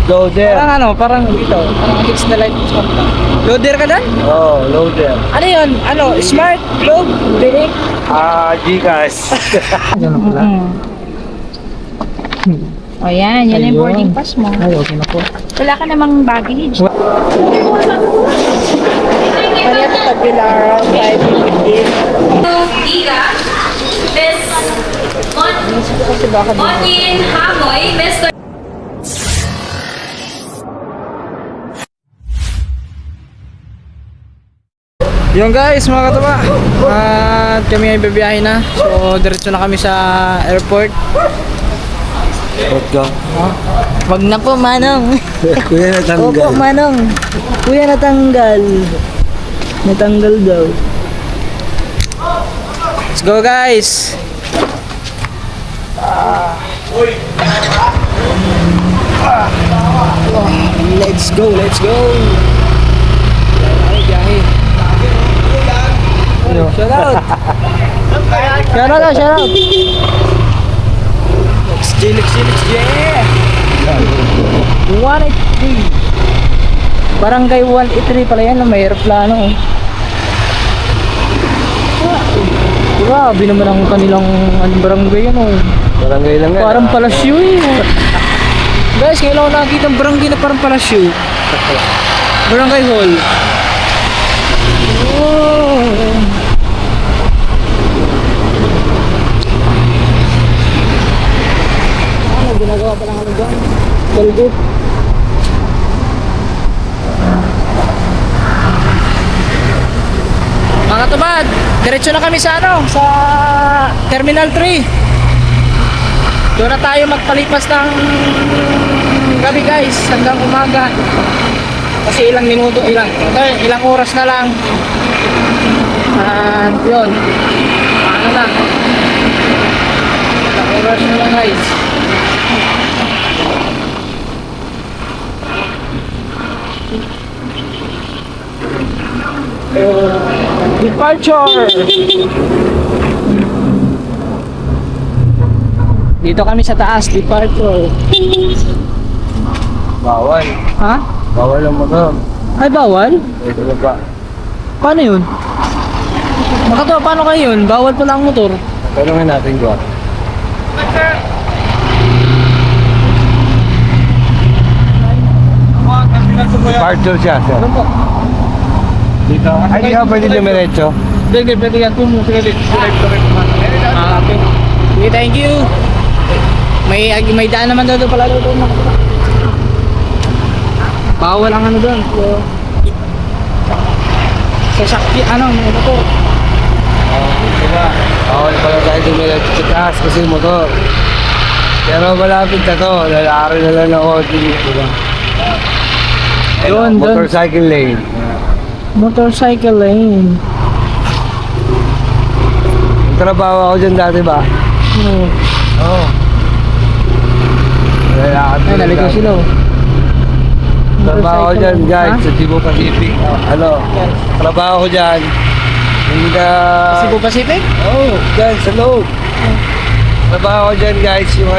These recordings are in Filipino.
Loader. Parang dito. Parang fixed na light swap ka. Loader ka doon? Oo, loader. Ano yun? Smart? Globe? Bilik? Gcash. Ganun pala. O yan, yan yung boarding pass mo. Ay, okay na po. Wala ka namang baggage. Maria Tabular, 515. Giga, Miss Kasi baka dito. Monin Hamoy, Mr. Yung guys, mga katuba. At kami ay bibiyahe na. So, diretso na kami sa airport. Let's go. Wag na po, Manong. Kuya natanggal. Opo, Manong. Kuya, natanggal. Natanggal daw. Let's go, guys. Let's go, let's go. Ay, biyahe. Shout out. Shout out, shout out. Let's G, yeah. 183. Barangay 183 pala yan, may aeroplano. Grabe naman ang kanilang barangay yan. Barangay lang yan. Parang palasyo eh. Guys, ngayon ako nakakita ng barangay na parang palasyo. Barangay hall. Oh. Ginagawa pa lang ano dyan. Galgo. Mga katubad, diretso na kami sa sa Terminal 3. Doon na tayo magpalipas ng gabi guys, hanggang umaga. Kasi ilang oras na lang. At yun, paano na? Ilang oras na lang guys. Departure. Dito kami sa taas, departure. Bawal. Ha? Bawal ang motor. Ay, bawal? Ito na ba? Paano yun? Makatawa, paano kayo yun? Bawal pala ang motor. Tanungin natin ko. Departure siya, sir. Ano po? Dito. Ay, di ka pwede dumiretso. Pwede yan. Okay. Okay, thank you. May daan naman daw pala doon. Bawal ang ano doon. Sa sakti, ano po? Diba? Bawal pala tayo dumiretso sa taas kasi motor. Pero malapit na to. Lalari na lang ako dito. Diba? Doon. Motorcycle lane. Motorcycle lane. Trabaho ako dyan dati ba? Oo. Lalakad Ay, naligaw sila. Trabaho ko dyan guys, Ha? sa Cebu Pacific. Trabaho ko dyan. Hindi na... Cebu Pacific? Oo, dyan sa loob. Trabaho ko dyan guys, yung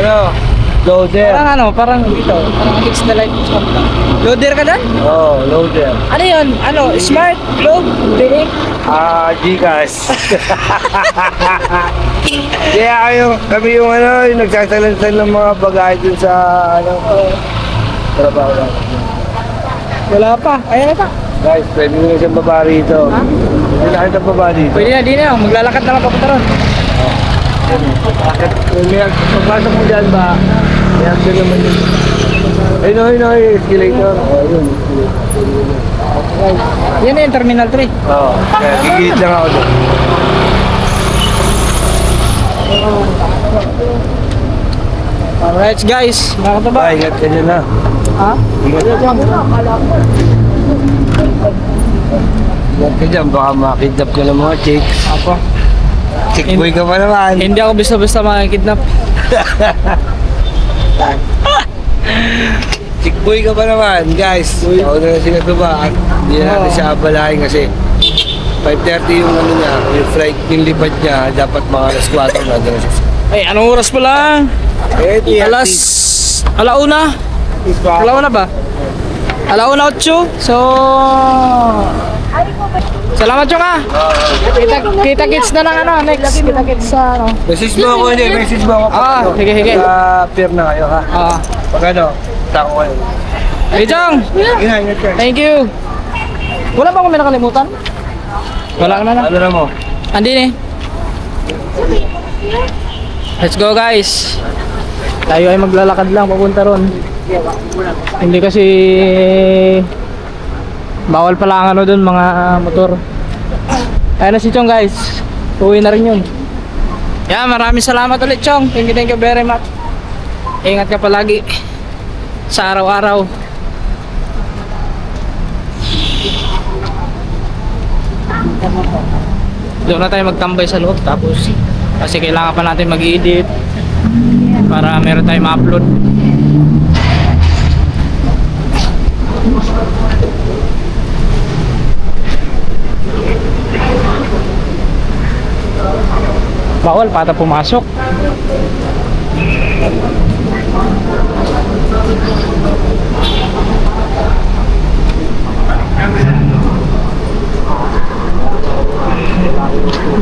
loader. Parang dito. Parang fixed na light swap ka. Loader ka doon? Oo, loader. Ano yun? Smart? Globe? Bilik? Gcash. Kaya kami yung yung nagsasalansan ng mga bagay dun sa trabaho natin. Wala pa. Ayan na pa. Guys, pwede nyo siyang baba rito. Ha? Pwede na kayong baba dito. Pwede na, di na. Maglalakad na lang papunta ron. Pagpasok mo dyan ba, may action naman yun. Ayun, escalator. Ayun, Yan na yung Terminal 3. oo. Kaya gigilid lang ako doon. Alright guys, mga kataba. Ingat ka dyan na. Ha? Ingat ka dyan, baka makidnap ka ng mga chicks. Ako. Chick boy ka pa naman. Hindi ako basta-basta makikidnap. Chick boy ka pa naman, guys. Ako na sila tuba. Hindi na natin siya abalahin kasi 5:30 yung niya, yung flight, yung lipad niya, dapat mga alas 4 na doon siya. Ay, anong oras pa lang? Eh, di Alauna. Alauna ba? Alauna 8. So, salamat Chong ah. Kita-kits na lang ano. Next, kita-kits sa ano. Message mo ako hindi, message mo ako. Ah, sige, sige. Pair na kayo ha. Ah. Pag ano, tako kayo. Hey Chong! Ingat ka. Thank you. Wala ba akong may nakalimutan? Wala na na. Ano na mo? Andin eh. Let's go guys. Tayo ay maglalakad lang papunta ron. Hindi kasi bawal pala ang ano dun mga motor. Ayan na si Chong guys. Uwi na rin yun. Yeah, maraming salamat ulit Chong. Thank you very much. Ingat ka palagi sa araw-araw. Doon na tayo magtambay sa loob tapos kasi kailangan pa natin mag-edit para meron tayong ma-upload. Bawal pata pumasok.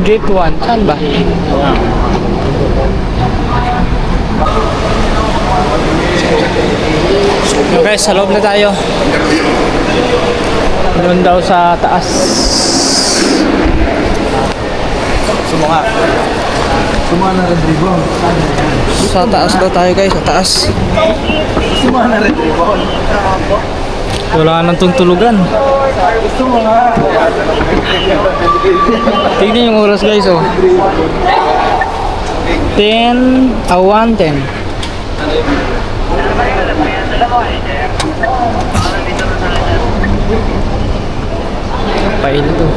Gate 1, saan ba? Okay, sa loob na tayo. Doon daw sa taas. Sumuka. Sumuka na Rodrigo. Sa taas daw tayo guys, sa taas. Sumuka na Rodrigo. Wala nang tuntulugan. Sumuka. Tignan yung oras guys oh. 1:10. Pain to.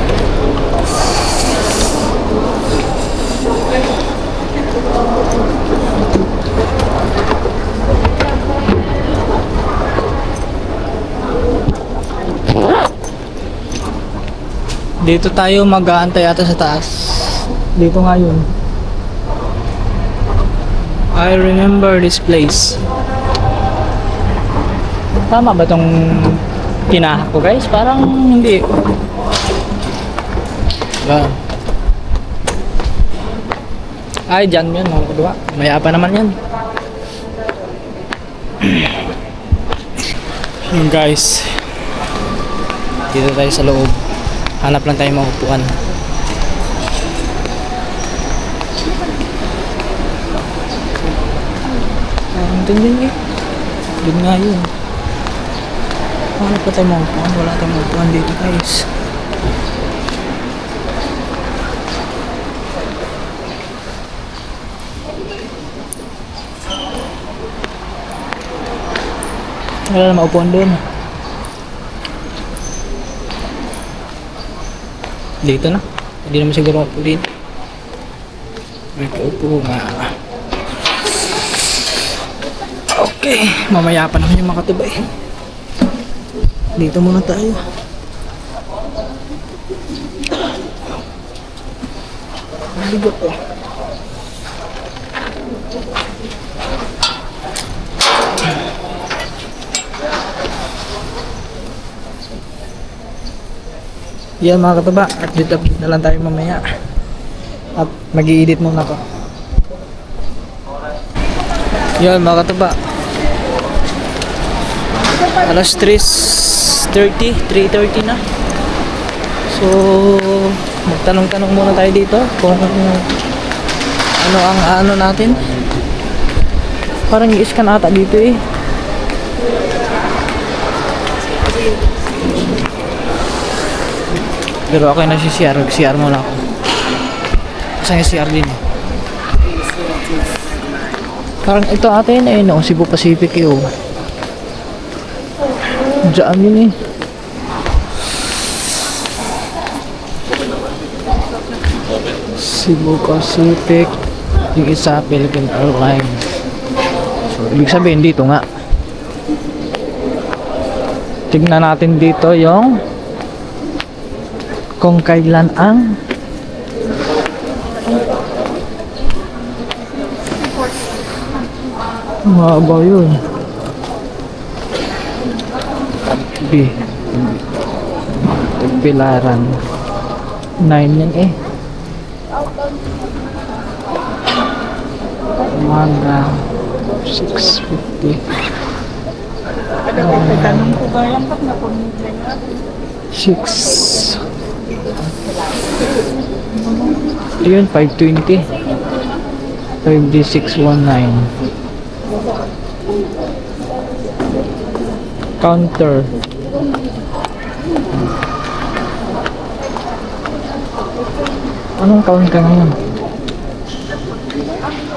Dito tayo mag-aantay ata sa taas. Dito nga yun. I remember this place. Tama ba tong tinahak ko guys? Parang hindi. Diba? Ay, dyan yun. Diba? Maya pa naman yan. Yun guys. Dito tayo sa loob. Hanap lang tayo maupuan. Doon din eh. Doon nga yun. Hanap pa tayo maupuan. Wala tayong maupuan dito guys. Wala na maupuan doon. Dito na. Hindi naman siguro upo dito. May paupo nga. Okay. Mamaya pa naman yung makatubay. Dito muna tayo. Bigot eh. Yan mga kataba, at dito na lang tayo mamaya. At mag-i-edit muna ko. Yan mga kataba. Alas 3:30 na. So, magtanong-tanong muna tayo dito kung ano ang ano natin. Parang i-scan ata dito eh. Pero ako yung nasi-CR, CR muna ako. Kasi yung CR din eh. Parang ito atin eh, no? Cebu Pacific eh, oh. Diyan yun eh. Cebu Pacific. Yung isa, Philippine Airlines. So, ibig sabihin dito nga. Tignan natin dito yung kung kailan ang mahaba yun. B. Tagbilaran. 9 yan eh. Umaga. 6:50. Tanong ko ba yan? Ba't napunta niya? 6. Yun, 5:20. 5D619. Counter. Anong counter ngayon?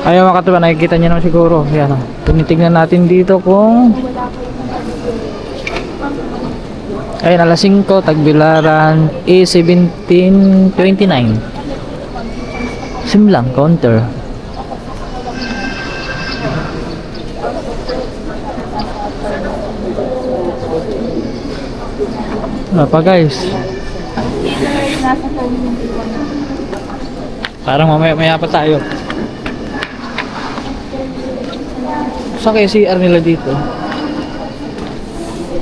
Ayaw makatuwa, nakikita niyo naman siguro. Yan o. Tinitignan natin dito kung ayun, alas 5, Tagbilaran, A1729. Sim lang, counter. Ano pa guys? Parang mamaya pa tayo. Saan kaya CR nila dito?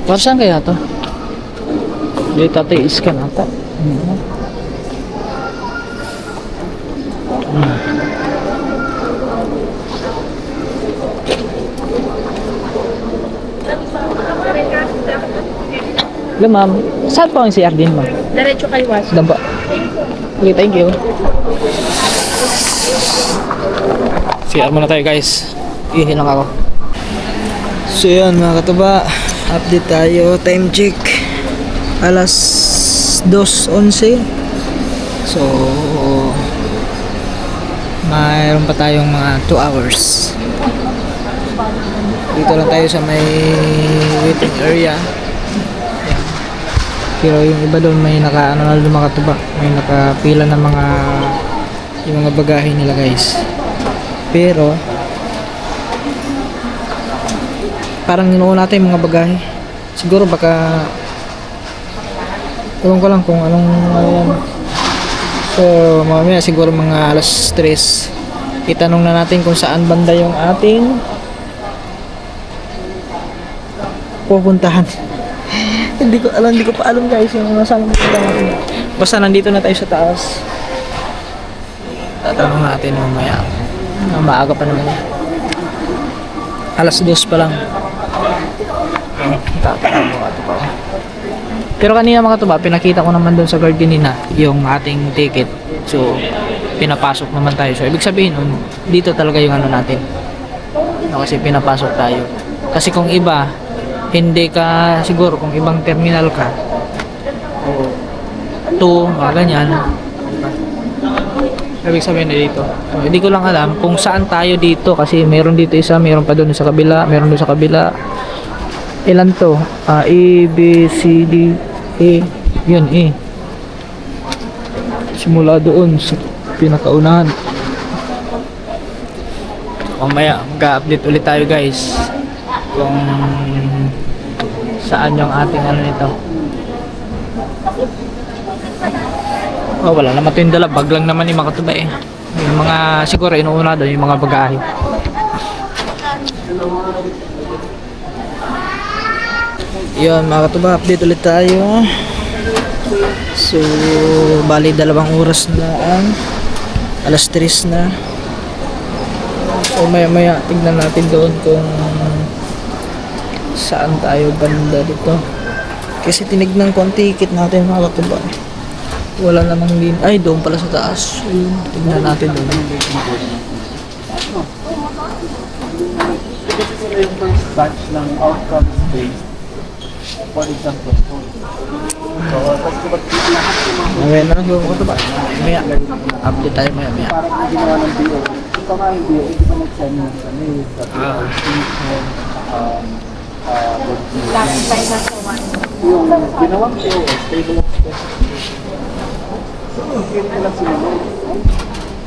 Para saan kaya to? Dito tayo iskan ata. Hello ma'am, saan po ang CR din ma'am? Diretso kay Was. Damba. Okay, thank you. CR muna tayo guys. Ihi lang ako. So yun mga katuba, update tayo, time check alas 2:11. So mayroon pa tayong mga 2 hours. Dito lang tayo sa may waiting area. Yan. Pero yung iba doon may naka ano na doon mga katuba, may nakapila ng mga yung mga bagahe nila guys. Pero parang inuuna natin yung mga bagahe. Siguro baka ewan ko lang kung anong ano yan. So mamaya siguro mga alas 3 itanong na natin kung saan banda yung ating pupuntahan. hindi ko pa alam guys yung saan pupuntahan natin. Basta nandito na tayo sa taas. Tatanong natin mamaya. Maaga pa naman. Alas 2 pa lang. Pero kanina mga tuba, pinakita ko naman doon sa guard kanina yung ating ticket. So, pinapasok naman tayo. So, ibig sabihin, dito talaga yung ano natin. No, kasi pinapasok tayo. Kasi kung iba, hindi ka, siguro kung ibang terminal ka, o 2, mga ganyan, ibig sabihin na dito. So, hindi ko lang alam kung saan tayo dito kasi meron dito isa, meron pa doon sa kabila, meron doon sa kabila. Ilan to? A, B, C, D, E. Yun, E. Simula doon sa pinakaunahan. Mamaya, mag-update ulit tayo guys. Kung saan yung ating ano nito. Oh, wala naman ito yung dala. Bag lang naman yung mga katuba eh. Yung mga, siguro inuuna doon yung mga bagahe. Yun mga katuba, update ulit tayo. So, bali 2 oras na ang alas 3 na. So, maya tignan natin doon kung saan tayo banda dito. Kasi tinignan ko ang ticket natin mga katuba. Wala namang din. Ay, doon pala sa taas. Ayun, tignan natin doon. Batch ng outcome based. For example, Mamaya na lang yung katuba. Maya, update tayo maya. parang ginawa ng BO. Kung pa nga yung BO, hindi pa nag-send yung yung ginawang BO, stable of specification. Hindi lang sinunod.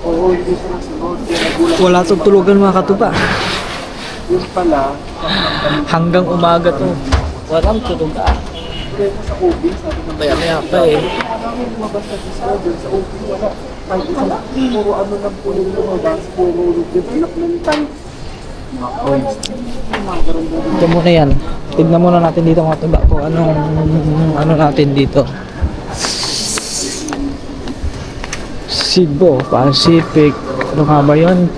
Oo, hindi sila sinunod. Wala tulugan mga katuba. Yung pala, Hanggang umaga to. Walang tulugan. kaya sa OB, sabi ng Maya pa eh. lumabas na disorder sa OB, wala. Kahit isa, puro ano lang po yung lumabas, puro developmental. mga coins. Mga ganun din. Ito muna yan. Tignan muna natin dito mga tuba kung anong ano natin dito. Cebu, Pacific. Ano nga ba yun? 5.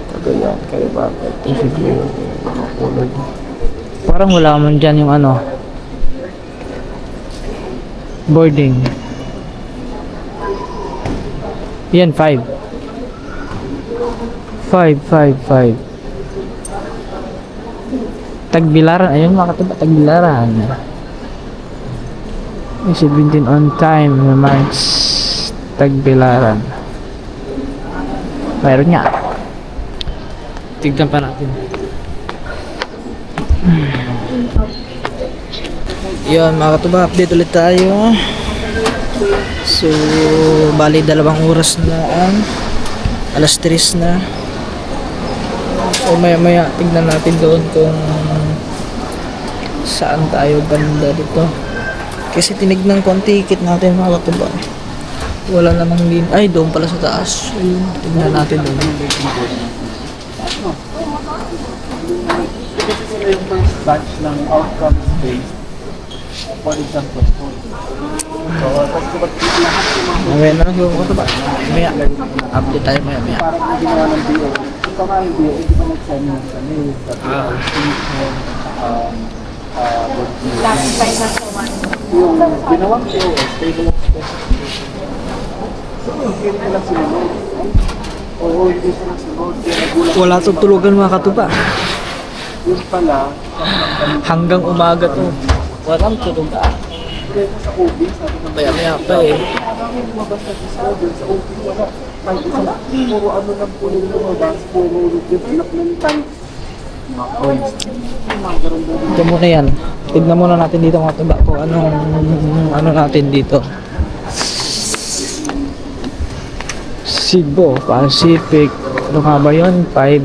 Cagayan, Caribaca, Cebu. Makulog. Parang wala man dyan yung ano. Boarding. Yan, 5. 5. Tagbilaran. Ayun mga katuba, Tagbilaran. May 17 on time naman. Tagbilaran. Mayroon nga. Tignan pa natin. Yun mga katuba, update ulit tayo. So, bali 2 oras na ang 3:00 na. So maya tignan natin doon kung saan tayo banda dito. Kasi tinignan ko ang ticket natin mga katuba. Wala namang din. Ay, doon pala sa taas. Ayun, tignan natin doon. Kasi sila yung first batch ng outcome based. For example, so, lahat yung mga Mamaya na lang yung katuba. Maya, update tayo maya. parang ang ginawa ng BO. Ito nga yung BO, hindi pa nag-send yung sa mail. Classify na sa one. Yung ginawang POS, table of specification. So, hindi nila sinunod. Oo, hindi sila sinunod. Kaya nagulat. Wala tutulugan mga katuba. Yun pala, Hanggang umaga to. Walang tulugan. kaya sa OB, sabi ng Maya pa eh. parang lumabas na disorder sa OB, wala. Kahit isang puro ano lang po yung lumabas, puro developmental. Mga coins. Mga ganun din. Ito muna yan. Tignan muna natin dito mga tuba kung anong ano natin dito. Cebu, Pacific. Ano nga ba yun? 5.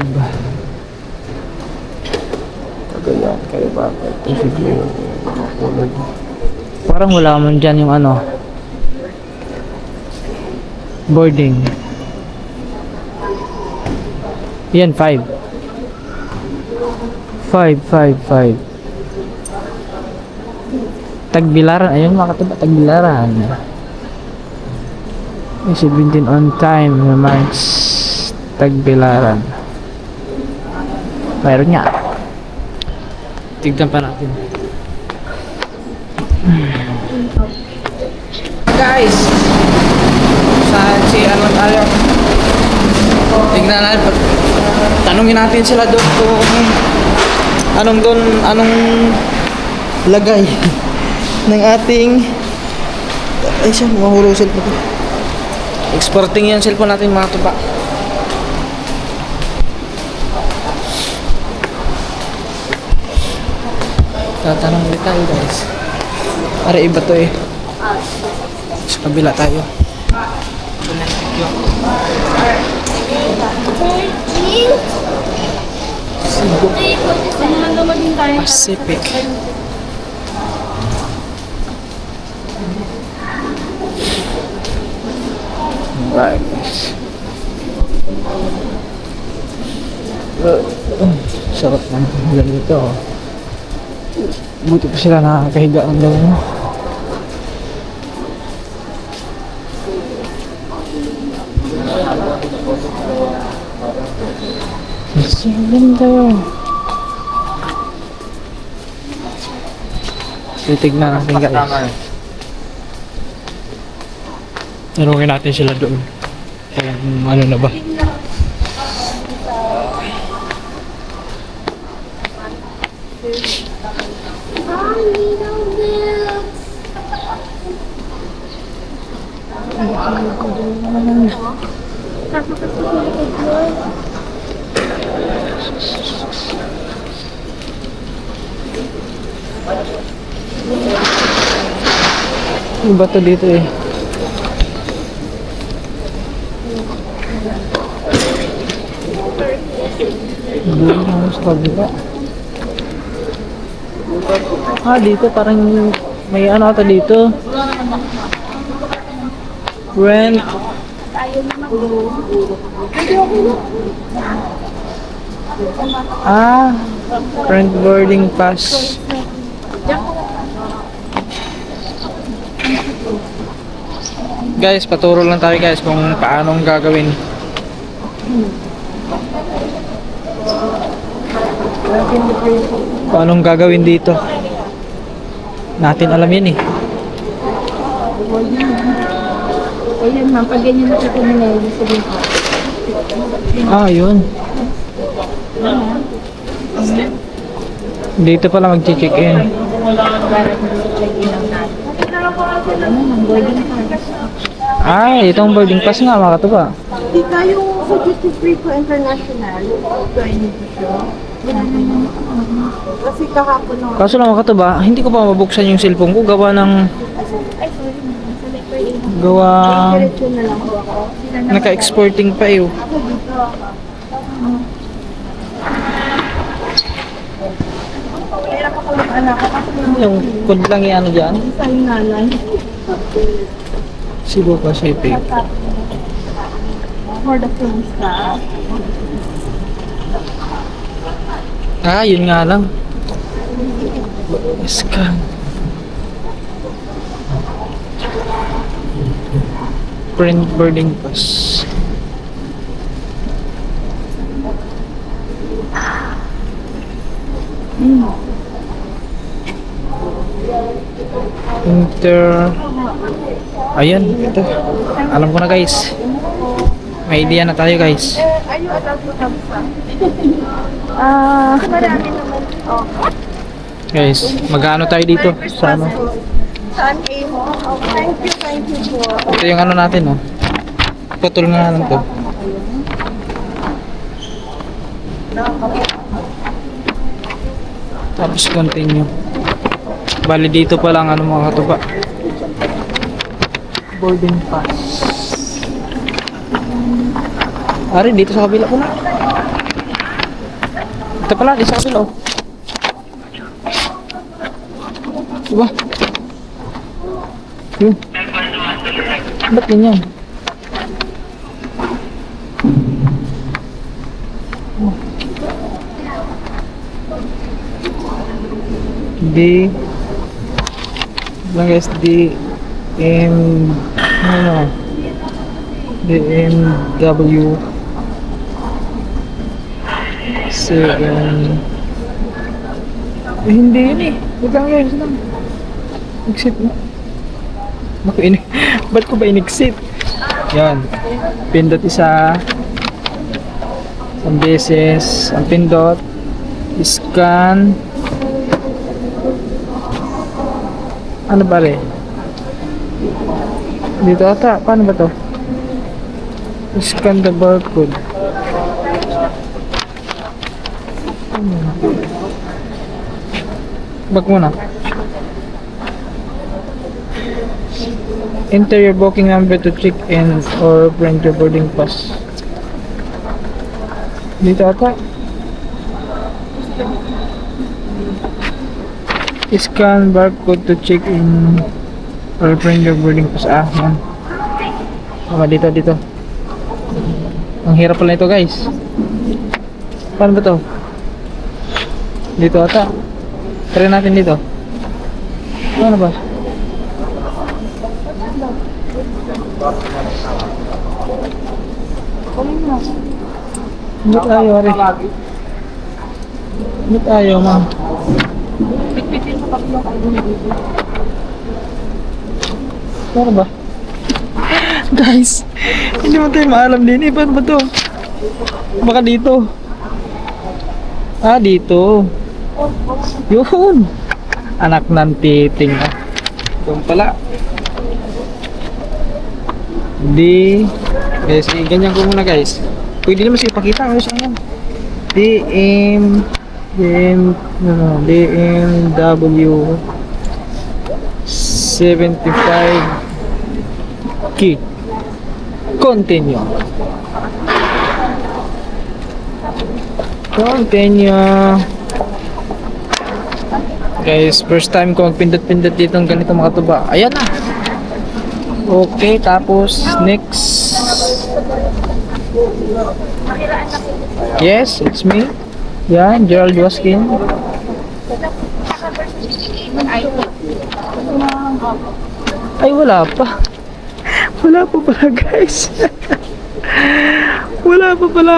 Cagayan, Caribaca, Cebu. Makulog. Parang wala man dyan yung ano. Boarding. Yan, 5. 5. Tagbilaran. Ayun mga katuba, Tagbilaran. May 17 on time naman. Tagbilaran. Mayroon nga. Tignan pa natin. Guys, saan si ano tayo? Tignan natin. Tanungin natin sila doon kung anong lagay ng ating ay siya, mahulog cellphone ko. Exporting yung cellphone natin mga tuba. Tatanong ulit tayo guys. Para iba to eh. Sa kabila tayo. Pacific. Right. Sarap ng ulan dito. Buti pa sila nakakahiga ang daw mo. Ang ganda. Titignan natin guys. Tanungin natin sila doon. Kung ano na ba. Yung bato dito eh. Doon ako sa kabila. Dito parang may ano ata dito. Rent. Tayo naman Ah, friend boarding pass. Guys, paturo lang tayo guys kung paanong gagawin. Paanong gagawin dito? Natin alam yan eh. Ayan ma'am, pag ganyan na ito nila, ibig sabihin ko. Ah, yun. Dito pala mag-check in. Para mag-check-in lang natin. Ano ma'am, boarding pass. Ah, itong boarding pass nga mga katuba. Hindi tayo sa duty free ko international. So, hindi siya. Kasi kahapon nung Kaso lang mga katuba, hindi ko pa mabuksan yung cellphone ko. Gawa ng... Ay, sorry ma'am. Sa like per day. Gawa... diretso na lang po ako. Naka-exporting pa eh. Oh. Kaya ako lang anak ko kasi Yung code lang yung ano dyan. sa ngalan. Cebu Pacific. For the film staff. Ah, yun nga lang. Scan. Print boarding pass. Inter... Ayan, ito. Alam ko na guys. May idea na tayo guys. Are you allowed to have some? Marami naman. Oh. Guys, mag-ano tayo dito? Sa ano? Saan kayo? Oh, thank you po. Ito yung ano natin, oh. Putol nga lang to. Tapos continue. Bali dito pa lang ano mga katuba. Boarding pass. Ari, dito sa kabila pala. Ito pala, dito sa kabila, oh. Diba? Yun. Ba't ganyan? D lang guys, DMW 7 hindi yun eh. Wait lang guys lang. Exit mo. Naku, ba't ko ba in-exit? Yan. Pindot isa. Isang beses. Ang pindot. Scan. Ano ba rin? Dito ata. Paano ba to? Scan the barcode. Back muna. Enter your booking number to check in or print your boarding pass. Dito ata. Scan barcode to check in or print your boarding pass. Ah, yan. Tama, dito. Ang hirap pala ito guys. Paano ba to? Dito ata. Try natin dito. Ano ba? Ba't ayaw, Ari? Ba't ayaw, ma'am? Ano ba? Guys, hindi mo tayo maalam din eh. Paano ba to? Baka dito. Ah, dito. Yun. Anak ng titing. Doon pala. Di. Guys, ganyan ko muna guys. Pwede naman siya ipakita. Ano siya yan? DMW 75 key. Continue. Guys, first time ko magpindot-pindot dito ng ganito mga tuba. Ayan na. Okay, tapos next. Yes, it's me. Yeah, Gerald Waskin. Ay, wala pa. Wala pa pala, guys. Wala pa pala.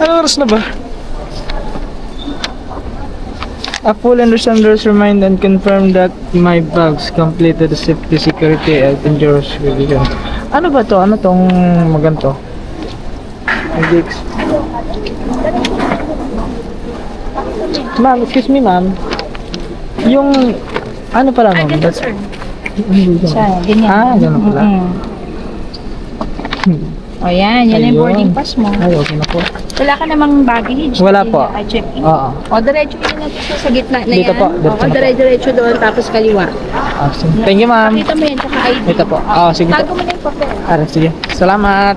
Ano oras na ba? A full understanders remind and confirm that my bags completed the safety security and endurance revision. Ano ba to? Ano tong maganto? Magix. Ma'am, excuse me ma'am. Yung ano pala ma'am? That's Siya, ganyan. Ah, ganun pala. O yan, yan yung Ayun. boarding pass mo. Ay, okay na po. Wala ka namang baggage. Wala po. I check-in. Oo. O, diretso yun natin sa gitna na Dito yan. po, dito O, na po. diretso doon, tapos kaliwa. Ah, sige. Thank you ma'am. Pakita mo yan, tsaka ID. Ito po. Ah, sige po. Tago mo na yung papel. Ara, sige. Salamat.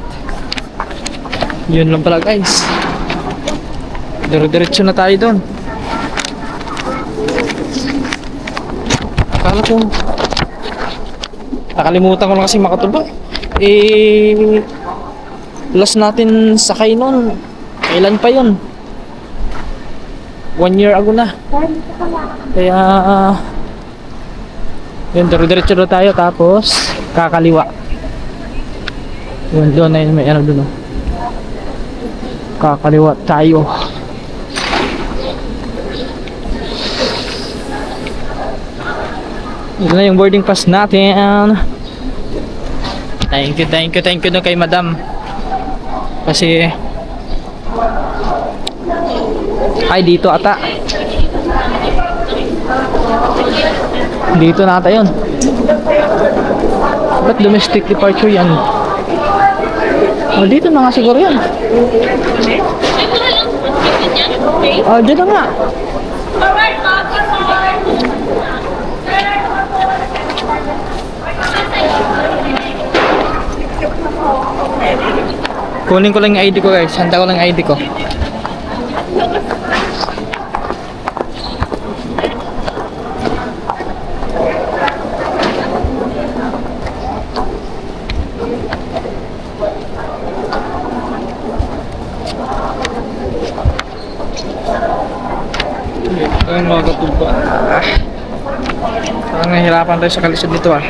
Yun lang pala guys. Diretso na tayo doon. Akala ko nakalimutan ko lang kasi makatuba. Last natin sakay noon. Kailan pa yun? 1 year ago na. Kaya yun, diretso na tayo tapos kakaliwa. Yun, doon na yun, may ano doon. Kakaliwa tayo. Ito na yung boarding pass natin. Thank you na kay madam. Kasi ay dito ata. Dito na ata yun. Ba't domestic departure yan? Oh, dito na nga siguro yan. Oh, dito na nga. Kunin ko lang yung ID ko guys. Handa ko lang yung ID ko. Ayun mga katuba. Parang nahihirapan tayo sa kalisod nito ah.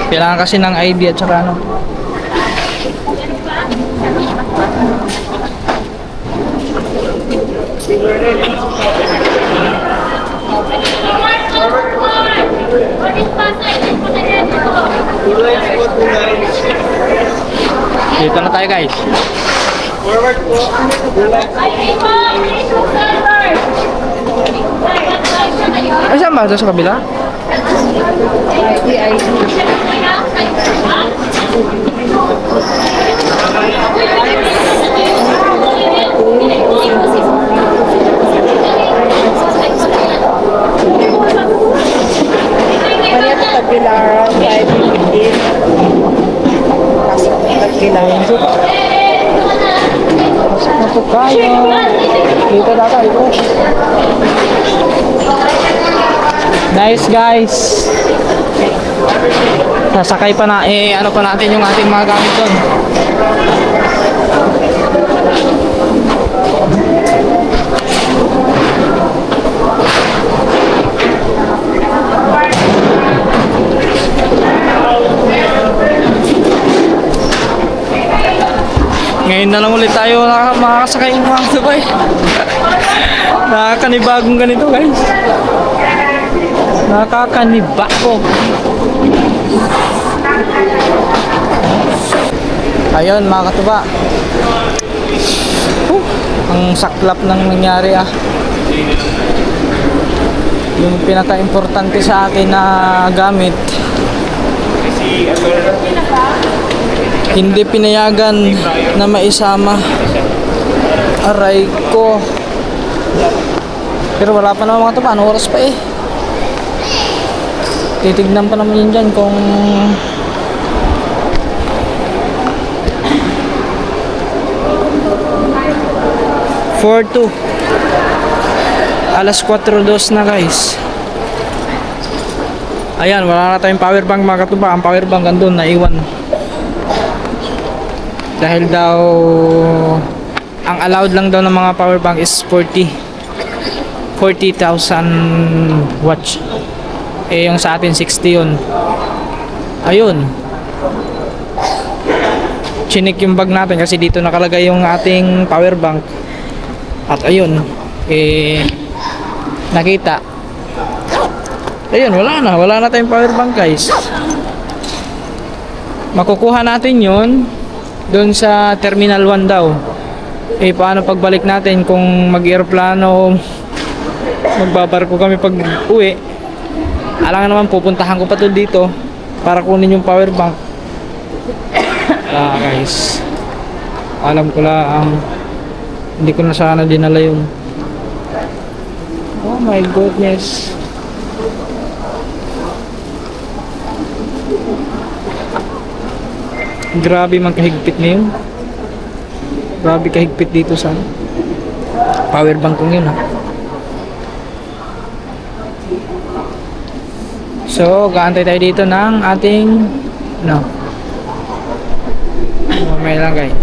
Kailangan kasi ng ID at saka ano. Dito na tayo guys. Ay, saan ba? Doon sa kabila? Kanya ito Tagbilaran, 515. Pasok ng Tagbilaran. Masuk kayo. Dito na tayo. Nice guys. Sasakay pa na ano pa natin yung ating mga gamit doon. Ngayon na lang ulit tayo makakasakay ng mga sabay. Nakakanibagong ganito guys. Nakakanibago. Ayun mga katuba. Ang saklap ng nangyari ah. Yung pinaka-importante sa akin na gamit hindi pinayagan na maisama. Aray ko. Pero wala pa naman mga katuba. Ano oras pa eh? Titignan pa naman yun dyan kung 4:02. Alas 4:02 na guys. Ayan, wala na tayong power bank mga katuba. Ang power bank andun, naiwan. Dahil daw, ang allowed lang daw ng mga power bank is 40,000 watts. Eh, yung sa atin 60 yun. Ayun. Chinik yung bag natin kasi dito nakalagay yung ating power bank. At ayun, eh, nakita. Ayun, wala na tayong power bank guys. Makukuha natin yun doon sa Terminal 1 daw. Eh, paano pagbalik natin kung mag-aeroplano, magbabarko kami pag uwi? Alangan naman, pupuntahan ko pa to dito para kunin yung power bank. Guys, alam ko lang, hindi ko na sana dinala yung, oh my goodness. Grabe man kahigpit ngayon. Grabe kahigpit dito sa power bank kong yun, ha. So, gaantay tayo dito ng ating, no, mamaya lang guys.